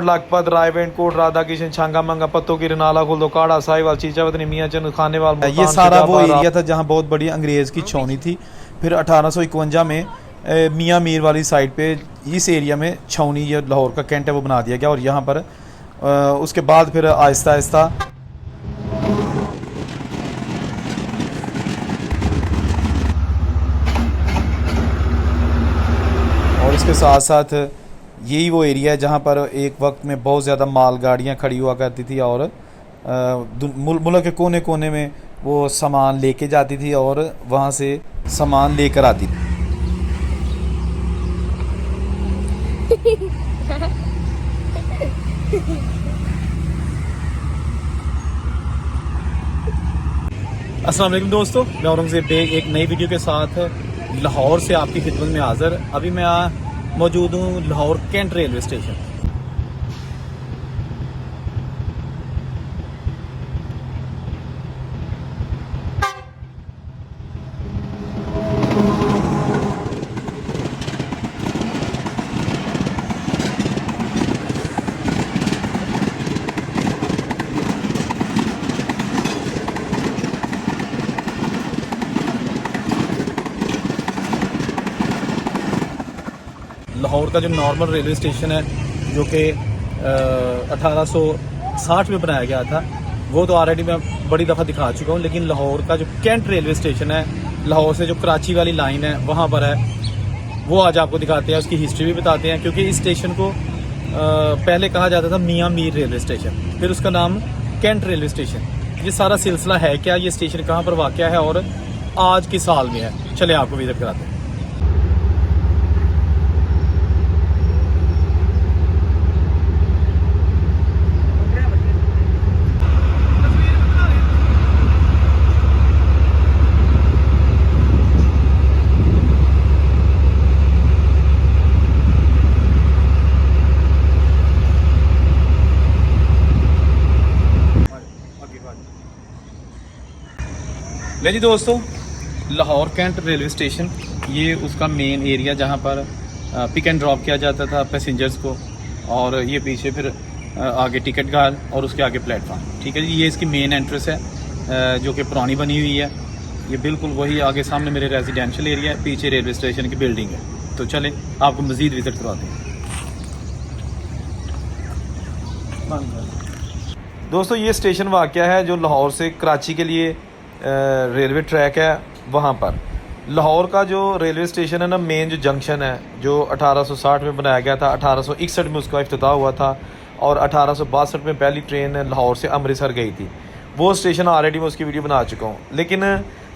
Lakhpat Raiwind coat Radha Kishan Changa मंगा पत्तों की रनाला खुल काड़ा साहिवाल चीचावत मियाँ चंद खाने वाल ये सारा वो एरिया था जहाँ बहुत बड़ी अंग्रेज़ की छावनी थी। फिर 1851 में मियाँ मीर वाली साइड पे इस एरिया में छावनी ये लाहौर का कैंट है वो बना दिया गया। और यहाँ पर उसके बाद फिर आहिस्ता आहिस्ता और इसके साथ साथ यही वो एरिया है जहाँ पर एक वक्त में बहुत ज़्यादा मालगाड़ियाँ खड़ी हुआ करती थी और मुल्क के कोने कोने में वो सामान लेके जाती थी और वहाँ से सामान लेकर आती थी। अस्सलाम वालेकुम दोस्तों, मैं औरंगज़ेब बेग एक नई वीडियो के साथ लाहौर से आपकी खिदमत में हाज़िर। अभी मैं मौजूद हूँ Lahore cantt railway station. Lahore का जो नॉर्मल रेलवे स्टेशन है जो कि 1860 में बनाया गया था वो तो ऑलरेडी मैं बड़ी दफ़ा दिखा चुका हूँ। लेकिन लाहौर का जो कैंट रेलवे स्टेशन है लाहौर से जो कराची वाली लाइन है वहाँ पर है, वो आज आपको दिखाते हैं, उसकी हिस्ट्री भी बताते हैं। क्योंकि इस स्टेशन को पहले कहा जाता था मियाँ मीर रेलवे स्टेशन, फिर उसका नाम कैंट रेलवे स्टेशन। ये सारा सिलसिला है क्या, ये स्टेशन कहाँ पर वाक़या है और आज किस साल में है, चले आपको विजिट कराते हैं। ले जी दोस्तों, लाहौर कैंट रेलवे स्टेशन ये उसका मेन एरिया जहाँ पर पिक एंड ड्रॉप किया जाता था पैसेंजर्स को। और ये पीछे फिर आगे टिकट गार और उसके आगे प्लेटफॉर्म। ठीक है जी, ये इसकी मेन एंट्रेंस है जो कि पुरानी बनी हुई है। ये बिल्कुल वही आगे सामने मेरे रेजिडेंशियल एरिया है, पीछे रेलवे स्टेशन की बिल्डिंग है। तो चलें आपको मज़ीद विज़िट करवाते हैं। दोस्तों ये स्टेशन वाक़या है जो लाहौर से कराची के लिए रेलवे ट्रैक है वहाँ पर। लाहौर का जो रेलवे स्टेशन है ना, मेन जो जंक्शन है जो 1860 में बनाया गया था, 1861 में उसका इफ्तिताह हुआ था और 1862 में पहली ट्रेन लाहौर से अमृतसर गई थी। वो स्टेशन ऑलरेडी मैं उसकी वीडियो बना चुका हूँ। लेकिन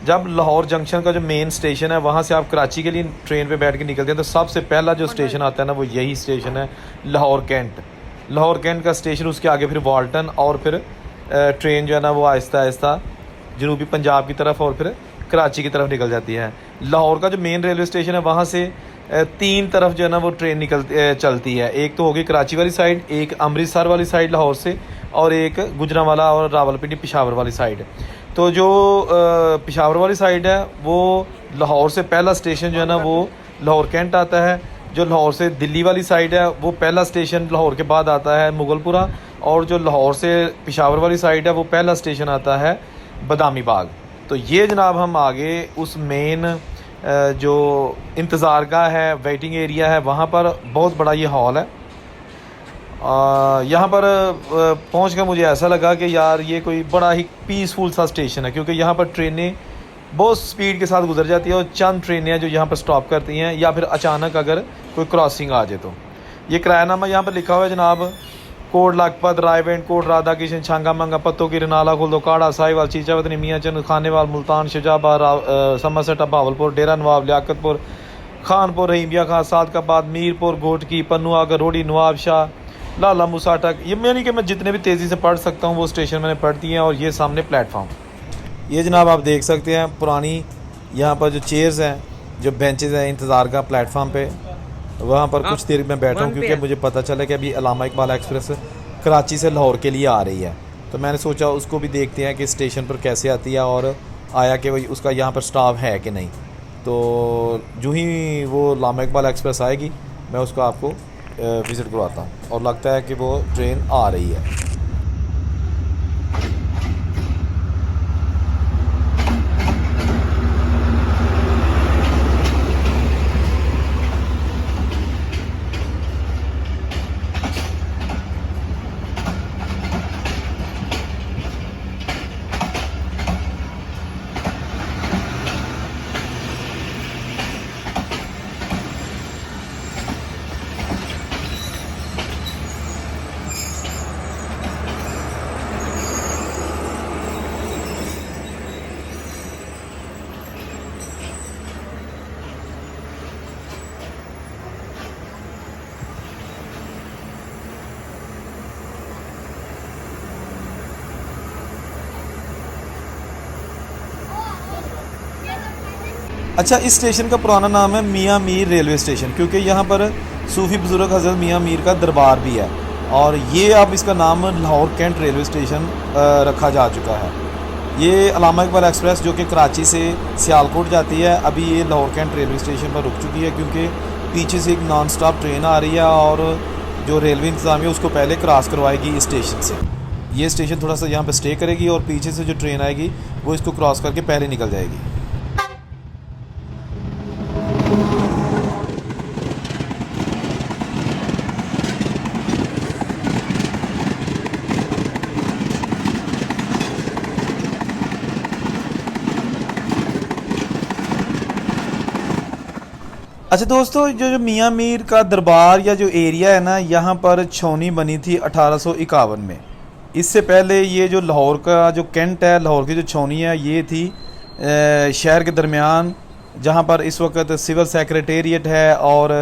जब लाहौर जंक्शन का जो मेन स्टेशन है वहाँ से आप कराची के लिए ट्रेन पे बैठ के निकलते हैं तो सबसे पहला जो स्टेशन आता है ना वो यही स्टेशन है, लाहौर कैंट। लाहौर कैंट का स्टेशन, उसके आगे फिर वाल्टन और फिर ट्रेन जो है ना वो आहिस्ता आहिस्ता जनूबी पंजाब की तरफ और फिर कराची की तरफ निकल जाती है। लाहौर का जो मेन रेलवे स्टेशन है वहाँ से तीन तरफ जो है ना वो ट्रेन चलती है। एक तो होगी कराची वाली साइड, एक अमृतसर वाली साइड लाहौर से, और एक गुजरांवाला और रावलपिंडी पेशावर वाली साइड। तो जो पेशावर वाली साइड है वो लाहौर से पहला स्टेशन जो है ना वो लाहौर कैंट आता है। जो लाहौर से दिल्ली वाली साइड है वो पहला स्टेशन लाहौर के बाद आता है मुगलपुरा, और जो लाहौर से पेशावर वाली साइड है वो पहला स्टेशन आता है बदामी बाग। तो ये जनाब हम आगे उस मेन जो इंतज़ार गाह है, वेटिंग एरिया है, वहाँ पर बहुत बड़ा ये हॉल है। यहाँ पर पहुँच कर मुझे ऐसा लगा कि यार ये कोई बड़ा ही पीसफुल सा स्टेशन है, क्योंकि यहाँ पर ट्रेनें बहुत स्पीड के साथ गुजर जाती है और चंद ट्रेनें हैं जो यहाँ पर स्टॉप करती हैं या फिर अचानक अगर कोई क्रॉसिंग आ जाए तो। ये किरायानामा यहाँ पर लिखा हुआ है जनाब, कोट लखपत रायवेंड कोट राधा किशन छांगा मंगा पत्तों की रनाला खुल काड़ा साहिवाल चीचावत मियाँ चंद खाने वाल मुल्तान शुजाबाद समरसेट भावलपुर डेरा नवाब लियाकतपुर खानपुर रहीमिया खां सादकाबाद मीरपुर घोटकी पन्नू आगर रोडी नवाब शाह लाला मुसाटक। ये यानी कि मैं जितने भी तेज़ी से पढ़ सकता हूँ वो स्टेशन मैंने पढ़ दिए हैं। और ये सामने प्लेटफॉर्म, ये जनाब आप देख सकते हैं पुरानी यहाँ पर जो चेयर्स हैं, जो बेंचेज़ हैं इंतज़ार का प्लेटफॉर्म पे, वहाँ पर कुछ देर में बैठा हूँ क्योंकि मुझे पता चला कि अभी अलामा इकबाल एक्सप्रेस कराची से लाहौर के लिए आ रही है। तो मैंने सोचा उसको भी देखते हैं कि स्टेशन पर कैसे आती है और आया कि वही उसका यहाँ पर स्टाफ है कि नहीं। तो जो ही वो अलामा इकबाल एक्सप्रेस आएगी मैं उसको आपको विज़िट करवाता हूँ और लगता है कि वो ट्रेन आ रही है। अच्छा, इस स्टेशन का पुराना नाम है मियाँ मीर रेलवे स्टेशन, क्योंकि यहाँ पर सूफी बुज़ुर्ग हज़रत मियाँ मीर का दरबार भी है, और ये अब इसका नाम लाहौर कैंट रेलवे स्टेशन रखा जा चुका है। ये अल्लामा इकबाल एक्सप्रेस जो कि कराची से सियालकोट जाती है, अभी ये लाहौर कैंट रेलवे स्टेशन पर रुक चुकी है, क्योंकि पीछे से एक नॉन स्टॉप ट्रेन आ रही है और जो रेलवे इंतज़ामिया उसको पहले क्रॉस करवाएगी इस स्टेशन से। ये स्टेशन थोड़ा सा यहाँ पर स्टे करेगी और पीछे से जो ट्रेन आएगी वो इसको क्रॉस करके पहले निकल जाएगी। अच्छा दोस्तों, जो मियाँ मीर का दरबार या जो एरिया है ना, यहाँ पर छौनी बनी थी 1851 में। इससे पहले ये जो लाहौर का जो कैंट है, लाहौर की जो छौनी है, ये थी शहर के दरमियान, जहाँ पर इस वक्त सिविल सेक्रेटेरिएट है और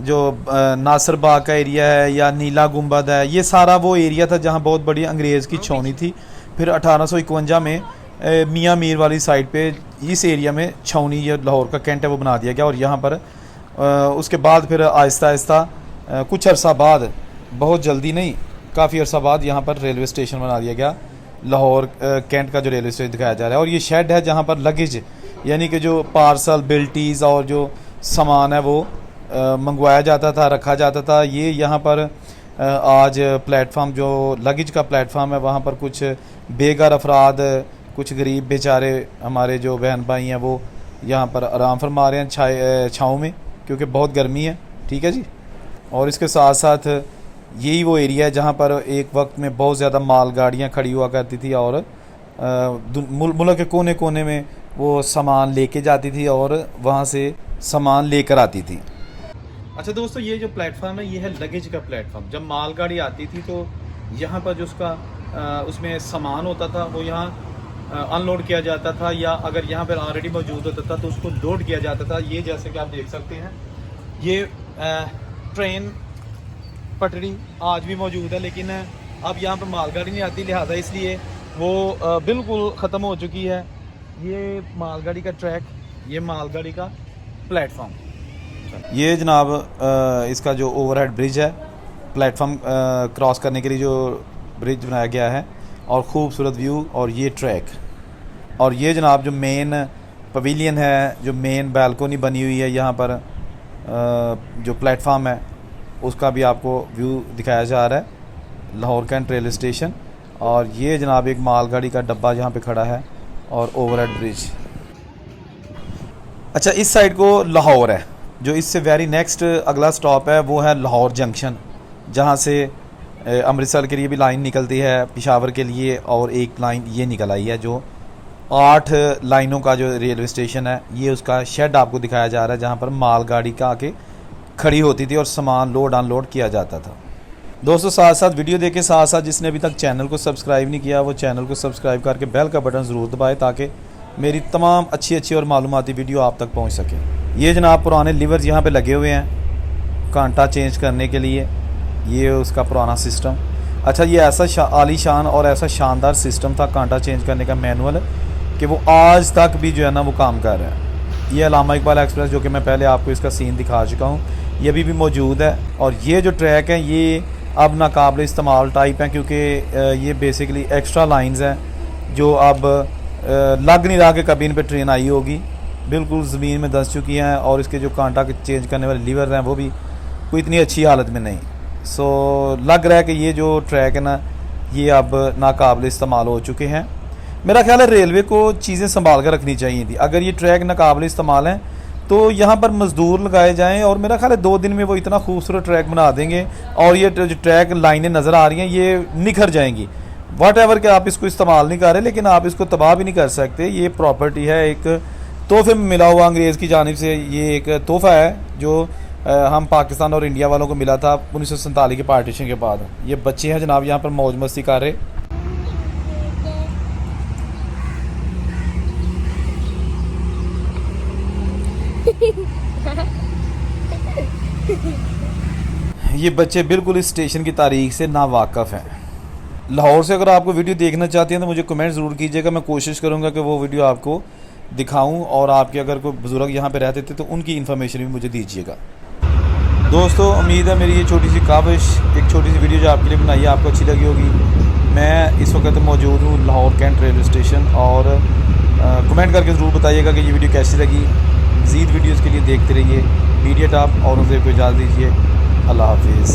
जो नासिर बाग का एरिया है या नीला गुंबद है, ये सारा वो एरिया था जहाँ बहुत बड़ी अंग्रेज़ की छौनी थी। फिर 1851 में मियाँ मीर वाली साइड पे इस एरिया में छौनी, ये लाहौर का कैंट है, वो बना दिया गया। और यहाँ पर उसके बाद फिर आहिस्ता आहिस्ता कुछ अरसा बाद, बहुत जल्दी नहीं, काफ़ी अरसा बाद यहाँ पर रेलवे स्टेशन बना दिया गया, लाहौर कैंट का जो रेलवे स्टेशन दिखाया जा रहा है। और ये शेड है जहाँ पर लगेज यानी कि जो पार्सल, बिल्टीज़ और जो सामान है वो मंगवाया जाता था, रखा जाता था। ये यहाँ पर आज प्लेटफार्म, जो लगेज का प्लेटफार्म है, वहाँ पर कुछ बेघर अफराद, कुछ गरीब बेचारे हमारे जो बहन भाई हैं, वो यहाँ पर आराम फरमा रहे हैं छाँव में, क्योंकि बहुत गर्मी है। ठीक है जी। और इसके साथ साथ यही वो एरिया है जहाँ पर एक वक्त में बहुत ज़्यादा मालगाड़ियाँ खड़ी हुआ करती थी और मुल्क के कोने कोने में वो सामान लेके जाती थी और वहाँ से सामान लेकर आती थी। अच्छा दोस्तों, ये जो प्लेटफार्म है, ये है लगेज का प्लेटफार्म। जब मालगाड़ी आती थी तो यहाँ पर जो उसका उसमें सामान होता था वो यहाँ अनलोड किया जाता था, या अगर यहाँ पर ऑलरेडी मौजूद होता था तो उसको लोड किया जाता था। ये जैसे कि आप देख सकते हैं, ये ट्रेन पटरी आज भी मौजूद है, लेकिन अब यहाँ पर मालगाड़ी नहीं आती, लिहाजा इसलिए वो बिल्कुल ख़त्म हो चुकी है। ये मालगाड़ी का ट्रैक, ये मालगाड़ी का प्लेटफॉर्म। ये जनाब इसका जो ओवरहेड ब्रिज है, प्लेटफॉर्म क्रॉस करने के लिए जो ब्रिज बनाया गया है, और खूबसूरत व्यू। और ये ट्रैक, और ये जनाब जो मेन पवेलियन है, जो मेन बैल्कोनी बनी हुई है यहाँ पर, जो प्लेटफॉर्म है उसका भी आपको व्यू दिखाया जा रहा है, लाहौर कैंट रेलवे स्टेशन। और ये जनाब एक मालगाड़ी का डब्बा यहाँ पे खड़ा है, और ओवरहेड ब्रिज। अच्छा, इस साइड को लाहौर है, जो इससे वेरी नेक्स्ट अगला स्टॉप है वो है लाहौर जंक्शन, जहाँ से अमृतसर के लिए भी लाइन निकलती है, पेशावर के लिए, और एक लाइन ये निकल आई है, जो 8 लाइनों का जो रेलवे स्टेशन है। ये उसका शेड आपको दिखाया जा रहा है, जहाँ पर मालगाड़ी का आके खड़ी होती थी और सामान लोड अनलोड किया जाता था। दोस्तों, साथ साथ वीडियो देखे साथ साथ जिसने अभी तक चैनल को सब्सक्राइब नहीं किया, वो चैनल को सब्सक्राइब करके बेल का बटन ज़रूर दबाएं, ताकि मेरी तमाम अच्छी अच्छी और मालूमाती वीडियो आप तक पहुँच सके। ये जनाब पुराने लीवर्स यहाँ पे लगे हुए हैं कांटा चेंज करने के लिए, ये उसका पुराना सिस्टम। अच्छा, ये ऐसा आलीशान और ऐसा शानदार सिस्टम था कांटा चेंज करने का मैनुअल, कि वो आज तक भी जो है ना वो काम कर रहा है। ये अल्लामा इकबाल एक्सप्रेस, जो कि मैं पहले आपको इसका सीन दिखा चुका हूँ, ये अभी भी मौजूद है। और ये जो ट्रैक है ये अब नाकाबिल इस्तेमाल टाइप है, क्योंकि ये बेसिकली एक्स्ट्रा लाइंस हैं जो अब लग नहीं रहा कि कभी इन पर ट्रेन आई होगी, बिल्कुल ज़मीन में धंस चुकी हैं। और इसके जो कांटा चेंज करने वाले लीवर हैं वो भी कोई इतनी अच्छी हालत में नहीं। सो लग रहा है कि ये जो ट्रैक है ना, ये अब नाकाबिल इस्तेमाल हो चुके हैं। मेरा ख्याल है रेलवे को चीज़ें संभाल कर रखनी चाहिए थी। अगर ये ट्रैक नाकाबिल इस्तेमाल हैं तो यहाँ पर मज़दूर लगाए जाएं, और मेरा ख्याल है 2 दिन में वो इतना खूबसूरत ट्रैक बना देंगे, और ये जो ट्रैक लाइनें नज़र आ रही हैं ये निखर जाएंगी। वट एवर कि आप इसको इस्तेमाल नहीं कर रहे, लेकिन आप इसको तबाह भी नहीं कर सकते। ये प्रॉपर्टी है, एक तोहफे में मिला हुआ अंग्रेज़ की जानिब से। ये एक तोहफ़ा है जो हम पाकिस्तान और इंडिया वालों को मिला था 1947 के पार्टीशन के बाद। ये बच्चे हैं जनाब यहाँ पर मौज मस्ती कर रहे। ये बच्चे बिल्कुल इस स्टेशन की तारीख से नावाकफ़ हैं। लाहौर से अगर आपको वीडियो देखना चाहते हैं तो मुझे कमेंट ज़रूर कीजिएगा, मैं कोशिश करूँगा कि वो वीडियो आपको दिखाऊं, और आपके अगर कोई बुज़ुर्ग यहाँ पे रहते थे तो उनकी इन्फॉर्मेशन भी मुझे दीजिएगा। दोस्तों, उम्मीद है मेरी ये छोटी सी काविश, एक छोटी सी वीडियो जो आपके लिए बनाई है, आपको अच्छी लगी होगी। मैं इस वक्त मौजूद हूँ लाहौर कैंट रेलवे स्टेशन, और कमेंट करके ज़रूर बताइएगा कि ये वीडियो कैसी लगी। मज़ीद वीडियोज़ के लिए देखते रहिए मीडिया टॉप, और उनसे कोई इजाज़त दीजिए। अल्लाह हाफिज़।